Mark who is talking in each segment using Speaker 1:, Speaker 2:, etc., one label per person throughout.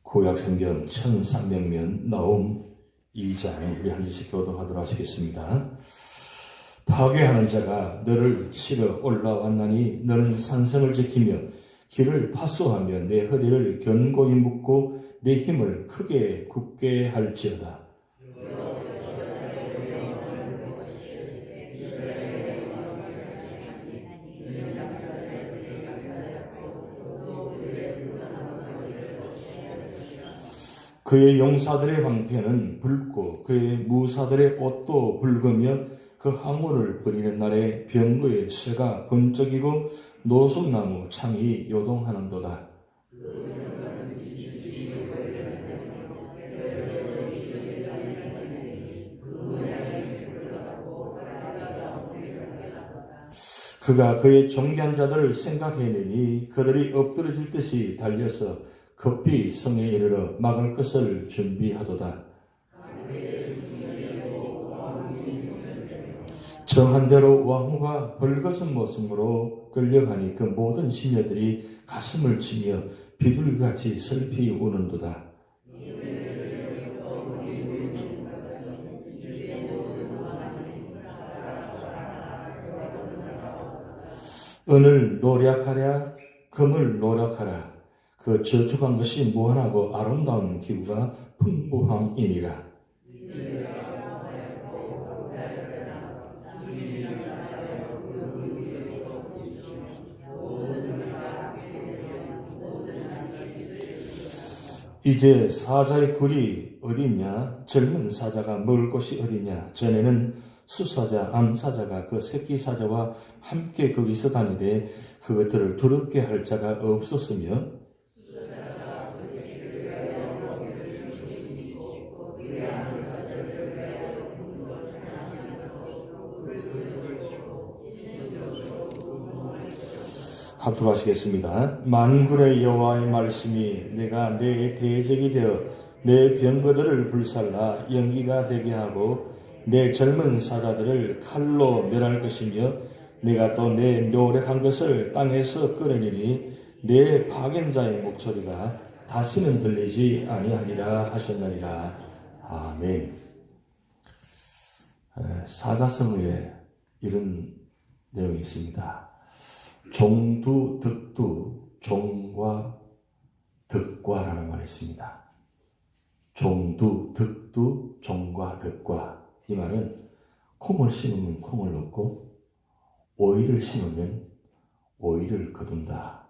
Speaker 1: 구약성경 1300면 나옴 2장 우리 한 절씩 교독하도록 하시겠습니다. 파괴하는 자가 너를 치러 올라왔나니 너는 산성을 지키며 길을 파수하며 내 허리를 견고히 묶고 내 힘을 크게 굳게 할지어다. 그의 용사들의 방패는 붉고 그의 무사들의 옷도 붉으며 그 항우를 부리는 날에 병거의 쇠가 번쩍이고 노숙나무 창이 요동하는도다. 그가 그의 존귀한 자들을 생각해내니 그들이 엎드러질 듯이 달려서 급히 성에 이르러 막을 것을 준비하도다. 정한대로 왕후가 벌거벗은 모습으로 끌려가니 그 모든 시녀들이 가슴을 치며 비둘기같이 슬피 우는도다. 은을 노력하랴 금을 노력하라. 그 저축한 것이 무한하고 아름다운 기부가 풍부함이니라. 이제 사자의 굴이 어디냐? 젊은 사자가 먹을 곳이 어디냐? 전에는 수사자, 암사자가 그 새끼 사자와 함께 거기서 다니되 그것들을 두렵게 할 자가 없었으며 합독하시겠습니다. 만군의 여호와의 말씀이 내가 내 대적이 되어 내 병거들을 불살라 연기가 되게 하고 내 젊은 사자들을 칼로 멸할 것이며 내가 또 내 노력한 것을 땅에서 끌어내니 내 파견자의 목소리가 다시는 들리지 아니하리라 하셨느니라. 아멘. 사자성어에 이런 내용이 있습니다. 종두, 득두, 종과 득과라는 말이 있습니다. 종두, 득두, 종과 득과. 이 말은 콩을 심으면 콩을 얻고 오이를 심으면 오이를 거둔다.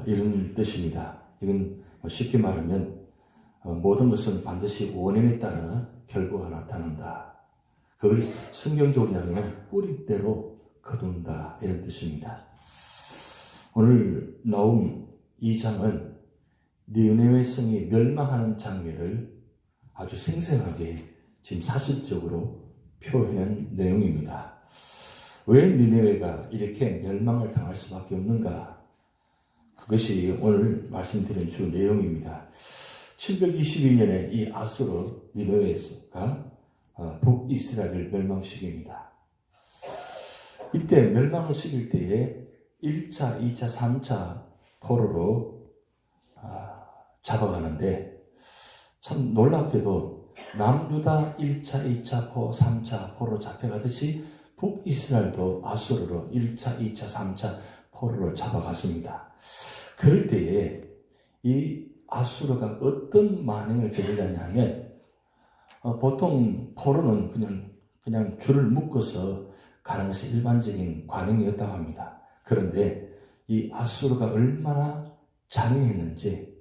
Speaker 1: 이런 뜻입니다. 이건 쉽게 말하면 모든 것은 반드시 원인에 따라 결과가 나타난다. 그걸 성경적으로 하면 뿌리대로 거둔다 이런 뜻입니다. 오늘 나옴 2장은 니느웨 성이 멸망하는 장면을 아주 생생하게 지금 사실적으로 표현한 내용입니다. 왜 니느웨가 이렇게 멸망을 당할 수밖에 없는가? 그것이 오늘 말씀드린 주 내용입니다. 722년에 이 아수르 니느웨가 북이스라엘을 멸망시킵니다. 이때 멸망을 시킬 때에 1차, 2차, 3차 포로로 잡아가는데 참 놀랍게도 남유다 1차, 2차 포, 3차 포로로 잡혀가듯이 북이스라엘도 아수르로 1차, 2차, 3차 포로로 잡아갔습니다. 그럴 때에 이 아수르가 어떤 만행을 저질렀냐 하면 보통 포로는 그냥 줄을 묶어서 가는 것이 일반적인 관행이었다고 합니다. 그런데 이 아수르가 얼마나 잔인했는지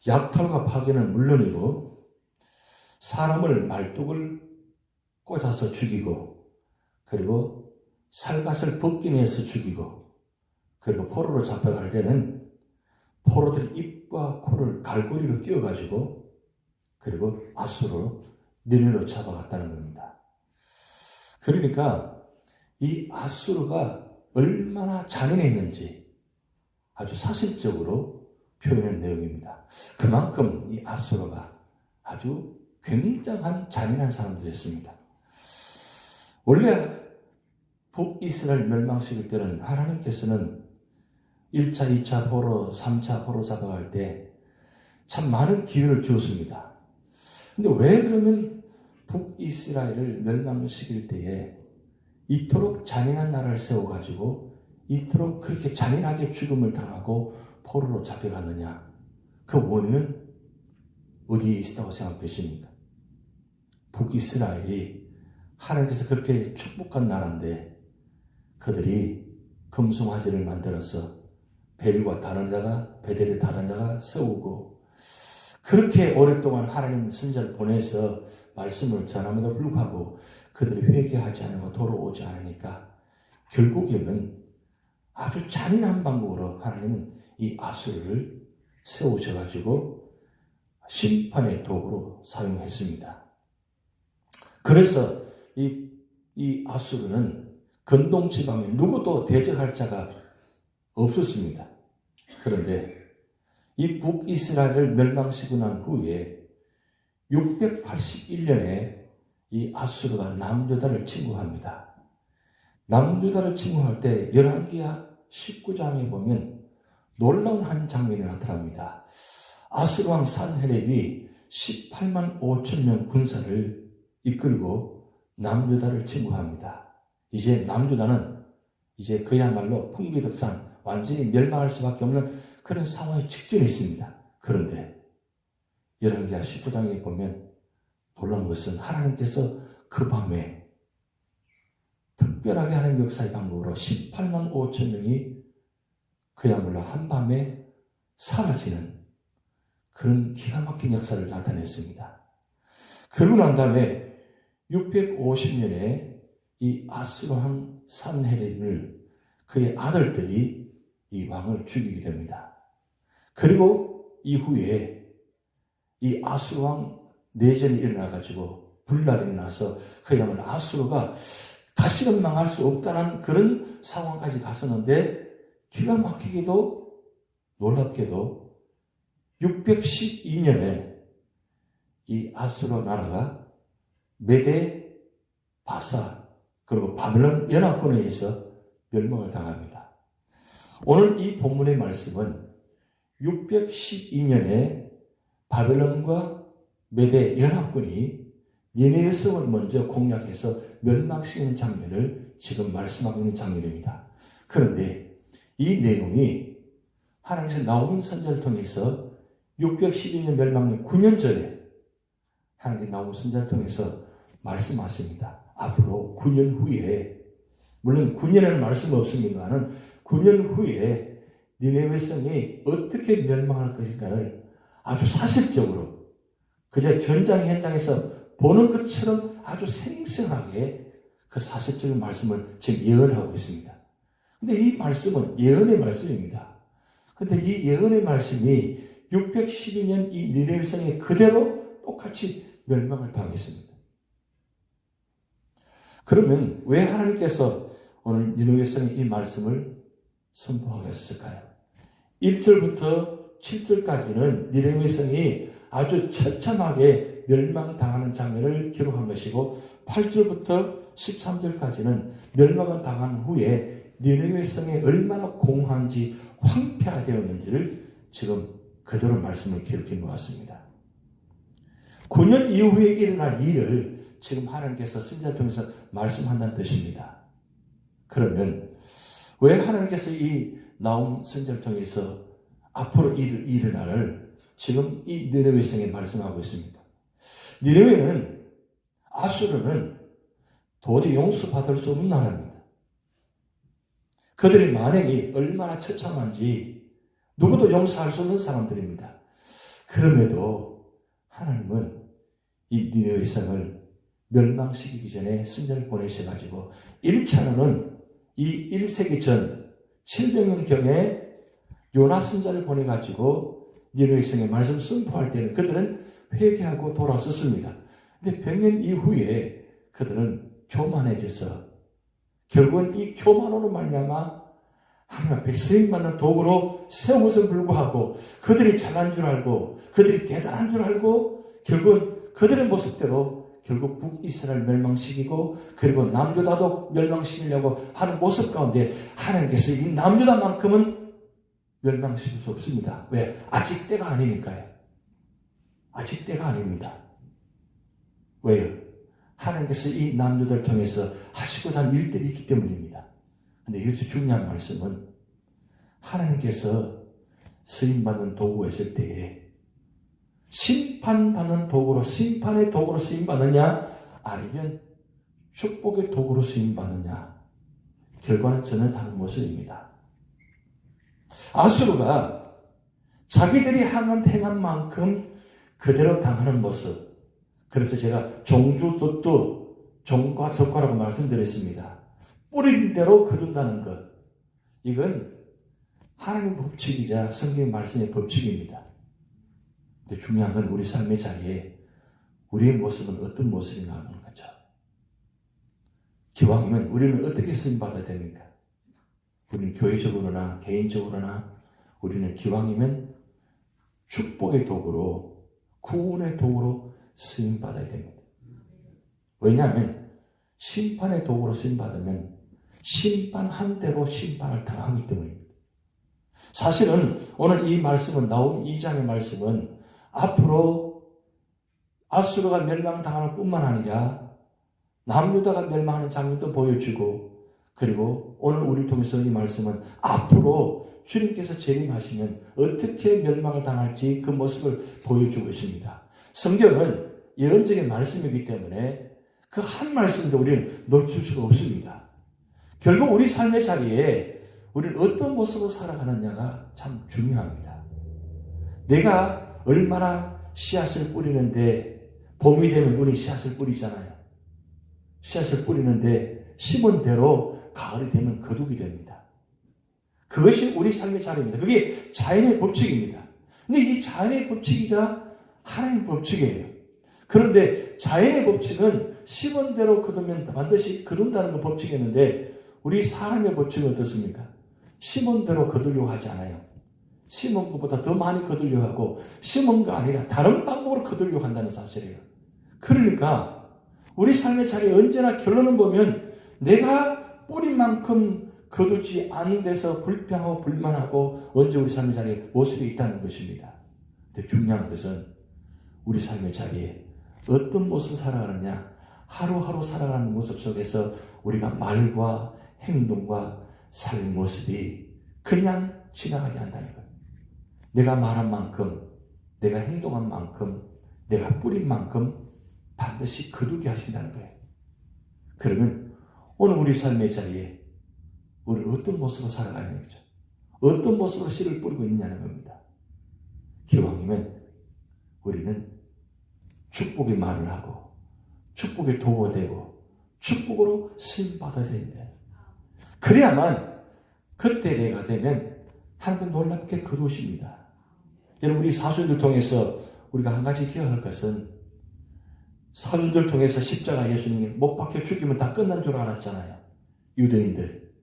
Speaker 1: 약탈과 파괴는 물론이고 사람을 말뚝을 꽂아서 죽이고 그리고 살갗을 벗겨내서 죽이고 그리고 포로로 잡혀갈 때는 포로들의 입과 코를 갈고리로 끼워가지고 그리고 아수르로 니느웨로 잡아갔다는 겁니다. 그러니까 이 아수르가 얼마나 잔인했는지 아주 사실적으로 표현한 내용입니다. 그만큼 이 아수르가 아주 굉장한 잔인한 사람들이었습니다. 원래 북이스라엘 멸망시킬 때는 하나님께서는 1차, 2차 포로, 3차 포로 잡아갈 때 참 많은 기회를 주었습니다. 근데 왜 그러면 북이스라엘을 멸망시킬 때에 이토록 잔인한 나라를 세워가지고 이토록 그렇게 잔인하게 죽음을 당하고 포로로 잡혀갔느냐? 그 원인은 어디에 있다고 생각되십니까? 북이스라엘이 하나님께서 그렇게 축복한 나라인데 그들이 금송아지를 만들어서 벨과 다른 자가 베델에 다른 자가 세우고 그렇게 오랫동안 하나님 선지자를 보내서 말씀을 전함에도 불구하고 그들이 회개하지 않고 돌아오지 않으니까 결국에는 아주 잔인한 방법으로 하나님은 이 아수르를 세우셔가지고 심판의 도구로 사용했습니다. 그래서 이 아수르는 근동 지방에 누구도 대적할 자가 없었습니다. 그런데 이 북이스라엘을 멸망시키고 난 후에 681년에 이 아수르가 남유다를 침공합니다. 남유다를 침공할 때 열왕기하 19장에 보면 놀라운 한 장면이 나타납니다. 아수르 왕 산헤립이 18만 5천 명 군사를 이끌고 남유다를 침공합니다. 이제 남유다는 이제 그야말로 풍비덕산 완전히 멸망할 수밖에 없는 그런 상황에 직전에 있습니다. 그런데 열왕기하 19장에 보면 놀라운 것은 하나님께서 그 밤에 특별하게 하나님 역사의 방법으로 18만 5천 명이 그야말로 한밤에 사라지는 그런 기가 막힌 역사를 나타냈습니다. 그러고 난 다음에 650년에 이 아수르 왕 산헤립을 그의 아들들이 이 왕을 죽이게 됩니다. 그리고 이후에 이 아수르 왕 내전이 일어나가지고 분란이 나서 그야말로 아수르가 다시는 망할 수 없다는 그런 상황까지 갔었는데 기가 막히게도 놀랍게도 612년에 이 아수르 나라가 메데, 바사 그리고 바벨론 연합군에 의해서 멸망을 당합니다. 오늘 이 본문의 말씀은 612년에 바벨론과 메데 연합군이 니네웨 성을 먼저 공략해서 멸망시키는 장면을 지금 말씀하고 있는 장면입니다. 그런데 이 내용이 하나님께서 나온 선지자를 통해서 612년 멸망의 9년 전에 하나님께 나온 선지자를 통해서 말씀하십니다. 앞으로 9년 후에, 물론 9년에는 말씀 없습니다만 9년 후에 니네웨 성이 어떻게 멸망할 것인가를 아주 사실적으로 그저 전장 현장에서 보는 것처럼 아주 생생하게 그 사실적인 말씀을 지금 예언하고 있습니다. 근데 이 말씀은 예언의 말씀입니다. 근데 이 예언의 말씀이 612년 이 니네웨 성이 그대로 똑같이 멸망을 당했습니다. 그러면 왜 하나님께서 오늘 니네웨 성에 이 말씀을 선포하겠을까요? 1절부터 7절까지는 니네웨 성이 아주 처참하게 멸망당하는 장면을 기록한 것이고 8절부터 13절까지는 멸망을 당한 후에 니네웨 성이 얼마나 공허한지 황폐화되었는지를 지금 그대로 말씀을 기록해 놓았습니다. 9년 이후에 일어날 일을 지금 하나님께서 선지자를 통해서 말씀한다는 뜻입니다. 그러면 왜 하나님께서 이 나온 선지자를 통해서 앞으로 일어날 지금 이 니네웨 성에 말씀하고 있습니다. 니네웨는 아수르는 도저히 용서받을 수 없는 나라입니다. 그들의 만행이 얼마나 처참한지 누구도 용서할 수 없는 사람들입니다. 그럼에도 하나님은 이 니네웨 성을 멸망시키기 전에 선지자를 보내셔가지고 1차로는 이 1세기 전 700년경에 요나 선지자를 보내가지고 니네웨 성에 말씀 선포할 때는 그들은 회개하고 돌아섰습니다. 근데 100년 이후에 그들은 교만해져서 결국은 이 교만으로 말미암아 하나님 앞에 쓰임받는 도구로 세운 것을 불구하고 그들이 잘난 줄 알고 그들이 대단한 줄 알고 결국은 그들의 모습대로 결국 북이스라엘 멸망시키고 그리고 남유다도 멸망시키려고 하는 모습 가운데 하나님께서 이 남유다만큼은 멸망시킬 수 없습니다. 왜? 아직 때가 아니니까요. 아직 때가 아닙니다. 왜요? 하나님께서 이 남녀들을 통해서 하시고자 하는 일들이 있기 때문입니다. 근데 여기서 중요한 말씀은 하나님께서 쓰임받는 도구가 있을 때에 심판받는 도구로, 심판의 도구로 쓰임받느냐 아니면 축복의 도구로 쓰임받느냐, 결과는 전혀 다른 모습입니다. 아수르가 자기들이 행한 만큼 그대로 당하는 모습, 그래서 제가 종주덕도 종과 덕과라고 말씀드렸습니다. 뿌린 대로 거둔다는 것, 이건 하나님 법칙이자 성경의 말씀의 법칙입니다. 근데 중요한 건 우리 삶의 자리에 우리의 모습은 어떤 모습이 나오는 거죠. 기왕이면 우리는 어떻게 쓰임받아야 됩니까? 우리는 교회적으로나 개인적으로나 우리는 기왕이면 축복의 도구로, 구원의 도구로 쓰임받아야 됩니다. 왜냐하면 심판의 도구로 쓰임받으면 심판한 대로 심판을 당하기 때문입니다. 사실은 오늘 이 말씀은, 나온 2장의 말씀은 앞으로 아수르가 멸망당하는 뿐만 아니라 남유다가 멸망하는 장면도 보여주고, 그리고 오늘 우리를 통해서 이 말씀은 앞으로 주님께서 재림하시면 어떻게 멸망을 당할지 그 모습을 보여주고 있습니다. 성경은 예언적인 말씀이기 때문에 그 한 말씀도 우리는 놓칠 수가 없습니다. 결국 우리 삶의 자리에 우리는 어떤 모습으로 살아가느냐가 참 중요합니다. 내가 얼마나 씨앗을 뿌리는데, 봄이 되면 우리 씨앗을 뿌리잖아요. 씨앗을 뿌리는데 심은 대로 가을이 되면 거두게 됩니다. 그것이 우리 삶의 자리입니다. 그게 자연의 법칙입니다. 근데 이 자연의 법칙이자 하나님의 법칙이에요. 그런데 자연의 법칙은 심은 대로 거두면 반드시 거둔다는 그 법칙이었는데, 우리 사람의 법칙은 어떻습니까? 심은 대로 거두려고 하지 않아요. 심은 것보다 더 많이 거두려고 하고, 심은 거 아니라 다른 방법으로 거두려고 한다는 사실이에요. 그러니까 우리 삶의 자리에 언제나 결론을 보면 내가 뿌린 만큼 거두지 않은 데서 불평하고 불만하고 언제 우리 삶의 자리에 모습이 있다는 것입니다. 근데 중요한 것은 우리 삶의 자리에 어떤 모습을 살아가느냐, 하루하루 살아가는 모습 속에서 우리가 말과 행동과 삶의 모습이 그냥 지나가지 않는다는 거예요. 내가 말한 만큼, 내가 행동한 만큼, 내가 뿌린 만큼 반드시 거두게 하신다는 거예요. 그러면 오늘 우리 삶의 자리에 우리는 어떤 모습으로 살아가는 거죠? 어떤 모습으로 씨를 뿌리고 있느냐는 겁니다. 기왕이면 우리는 축복의 말을 하고 축복의 도구가 되고 축복으로 쓰임받아야 됩니다. 그래야만 그때 내가 되면 하나님 놀랍게 거두십니다. 여러분, 우리 사순들 통해서 우리가 한 가지 기억할 것은, 사순들 통해서 십자가 예수님이 못 박혀 죽이면 다 끝난 줄 알았잖아요. 유대인들.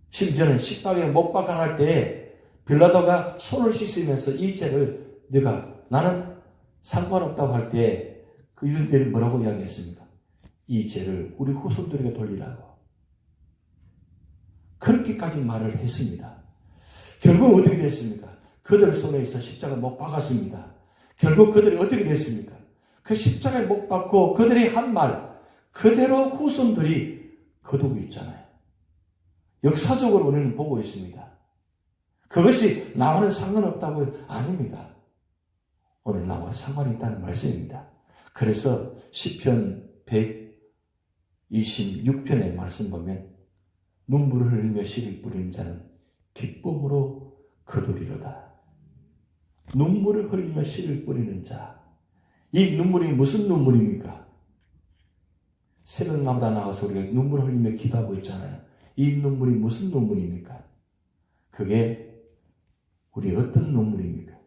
Speaker 1: 심지어는 십자가에 못 박아날 때 빌라도가 손을 씻으면서 이 죄를 나는 상관없다고 할 때 그 유대인들이 뭐라고 이야기했습니까? 이 죄를 우리 후손들에게 돌리라고. 그렇게까지 말을 했습니다. 결국 어떻게 됐습니까? 그들 손에 있어 십자가 못 박았습니다. 결국 그들이 어떻게 됐습니까? 그 십자가에 못 박고 그들이 한 말 그대로 후손들이 거두고 있잖아요. 역사적으로 우리는 보고 있습니다. 그것이 나와는 상관없다고 아닙니다. 오늘 나와 상관이 있다는 말씀입니다. 그래서 시편 126편의 말씀 보면 눈물을 흘리며 씨를 뿌리는 자는 기쁨으로 거두리로다. 눈물을 흘리며 씨를 뿌리는 자. 이 눈물이 무슨 눈물입니까? 새벽마다 나와서 우리가 눈물을 흘리며 기도하고 있잖아요. 이 눈물이 무슨 눈물입니까? 그게 우리 어떤 눈물입니까?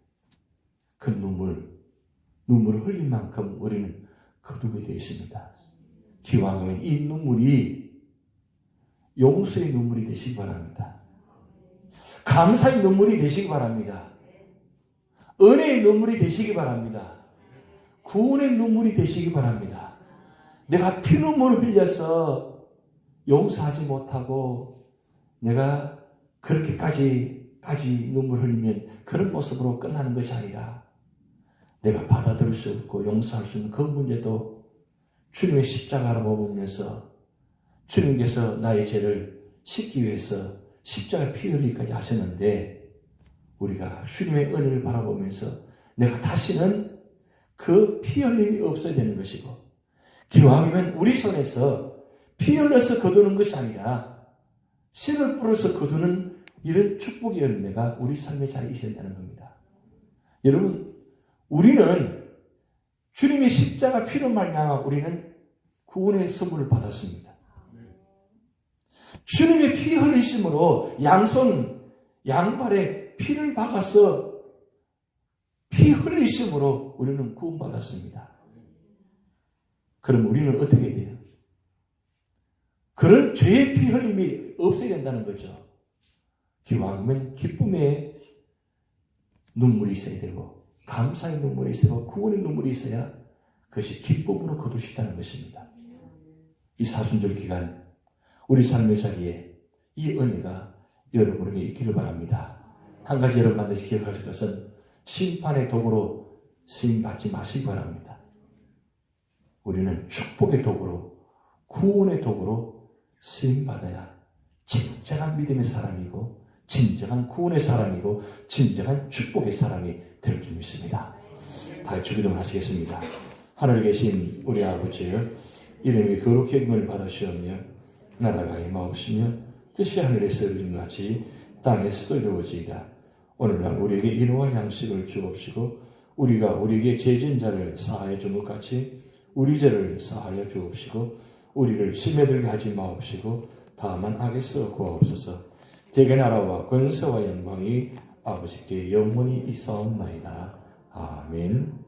Speaker 1: 그 눈물을 흘린 만큼 우리는 거두게 되어 있습니다. 기왕이면 이 눈물이 용서의 눈물이 되시기 바랍니다. 감사의 눈물이 되시기 바랍니다. 은혜의 눈물이 되시기 바랍니다. 구원의 눈물이 되시기 바랍니다. 내가 피눈물을 흘려서 용서하지 못하고 내가 그렇게까지 끝까지 눈물 흘리면 그런 모습으로 끝나는 것이 아니라 내가 받아들일 수 없고 용서할 수 없는 그 문제도 주님의 십자가를 보면서 주님께서 나의 죄를 씻기 위해서 십자가 피 흘리기까지 하셨는데 우리가 주님의 은혜를 바라보면서 내가 다시는 그 피 흘림이 없어야 되는 것이고 기왕이면 우리 손에서 피 흘려서 거두는 것이 아니라 씨를 뿌려서 거두는 이런 축복의 열매가 우리 삶의 자리에 있어야 된다는 겁니다. 여러분, 우리는 주님의 십자가 피로 말미암아 우리는 구원의 선물을 받았습니다. 주님의 피 흘리심으로 양손, 양발에 피를 박아서 피 흘리심으로 우리는 구원받았습니다. 그럼 우리는 어떻게 돼요? 그런 죄의 피 흘림이 없어야 된다는 거죠. 기왕이면 기쁨의 눈물이 있어야 되고 감사의 눈물이 있어야 되고 구원의 눈물이 있어야 그것이 기쁨으로 거둘 수 있다는 것입니다. 이 사순절 기간 우리 삶의 자리에 이 은혜가 여러분에게 있기를 바랍니다. 한 가지 여러분 반드시 기억하실 것은 심판의 도구로 쓰임받지 마시기 바랍니다. 우리는 축복의 도구로 구원의 도구로 쓰임받아야 진정한 믿음의 사람이고 진정한 구원의 사람이고 진정한 축복의 사람이 될 줄 믿습니다. 다 주기도 하시겠습니다. 하늘에 계신 우리 아버지여 이름이 거룩히 여김을 받으시오며 나라가 임하옵시며 뜻이 하늘에서 이룬 것 같이 땅에서도 이루어지이다. 오늘날 우리에게 일용할 양식을 주옵시고 우리가 우리에게 죄진 자를 사하여 준 것 같이 우리 죄를 사하여 주옵시고 우리를 시험에 들게 하지 마옵시고 다만 악에서 구하옵소서. 대개 나라와 권세와 영광이 아버지께 영원히 있사옵나이다. 아멘.